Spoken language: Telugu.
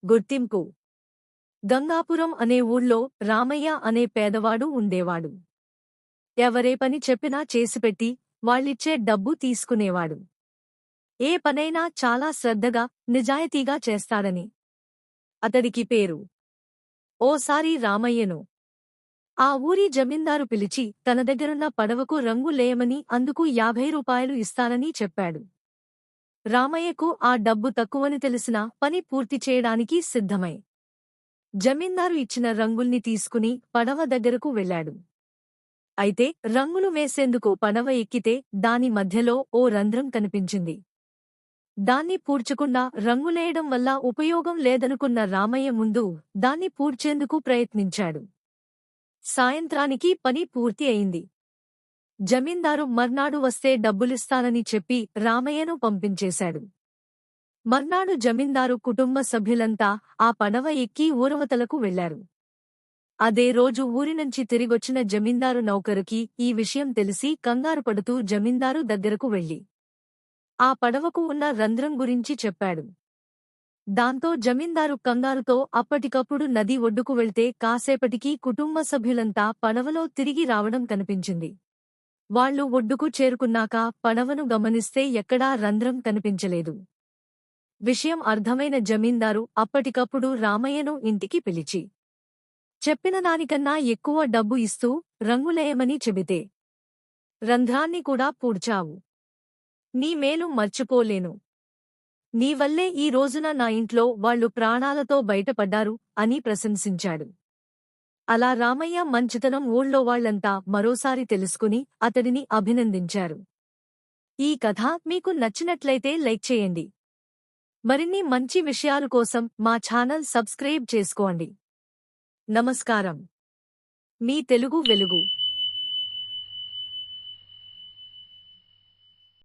గుర్తింపు. గంగాపురం అనే ఊళ్ళో రామయ్య అనే పేదవాడు ఉండేవాడు. ఎవరే పని చెప్పినా చేసిపెట్టి వాళ్ళిచ్చే డబ్బు తీసుకునేవాడు. ఏ పనైనా చాలా శ్రద్ధగా, నిజాయితీగా చేస్తాడని అతడికి పేరు. ఓసారి రామయ్యను ఆ ఊరి జమీందారు పిలిచి తన దగ్గరున్న పడవకు రంగు లేయమని అందుకు 50 రూపాయలు ఇస్తానని చెప్పాడు. రామయ్యకు ఆ డబ్బు తక్కువని తెలిసినా పని పూర్తి చేయడానికి సిద్ధమై జమీందారు ఇచ్చిన రంగుల్ని తీసుకుని పడవ దగ్గరకు వెళ్ళాడు. అయితే రంగులు వేసేందుకు పడవ ఎక్కితే దాని మధ్యలో ఓ రంధ్రం కనిపించింది. దాన్ని పూడ్చకుండా రంగులేయడం వల్ల ఉపయోగం లేదనుకున్న రామయ్య ముందు దాన్ని పూడ్చేందుకు ప్రయత్నించాడు. సాయంత్రానికి పని పూర్తి అయింది. జమీందారు మర్నాడు వస్తే డబ్బులిస్తానని చెప్పి రామయ్యను పంపించేశాడు. మర్నాడు జమీందారు కుటుంబ సభ్యులంతా ఆ పడవ ఎక్కి ఊరవతలకు వెళ్లారు. అదే రోజు ఊరినుంచి తిరిగొచ్చిన జమీందారు నౌకరుకి ఈ విషయం తెలిసి కంగారుపడుతూ జమీందారు దగ్గరకు వెళ్లి ఆ పడవకు ఉన్న రంధ్రం గురించి చెప్పాడు. దాంతో జమీందారు కంగారుతో అప్పటికప్పుడు నది ఒడ్డుకు వెళ్తే కాసేపటికి కుటుంబ సభ్యులంతా పడవలో తిరిగి రావడం కనిపించింది. వాళ్లు ఒడ్డుకు చేరుకున్నాక పడవను గమనిస్తే ఎక్కడా రంధ్రం కనిపించలేదు. విషయం అర్థమైన జమీందారు అప్పటికప్పుడు రామయ్యను ఇంటికి పిలిచి చెప్పిన దానికన్నా ఎక్కువ డబ్బు ఇస్తూ రంగులేయమని చెబితే రంధ్రాన్ని కూడా పూడ్చావు. నీ మేలు మర్చిపోలేను. నీవల్లే ఈ రోజున నా ఇంట్లో వాళ్లు ప్రాణాలతో బయటపడ్డారు అని ప్రశంసించాడు. అలా రామయ్య మంచితనం ఊళ్ళో వాళ్లంతా మరోసారి తెలుసుకుని అతడిని అభినందించారు. ఈ కథ మీకు నచ్చినట్లయితే లైక్ చేయండి. మరిన్ని మంచి విషయాల కోసం మా ఛానల్ సబ్స్క్రైబ్ చేసుకోండి. నమస్కారం. మీ తెలుగు వెలుగు.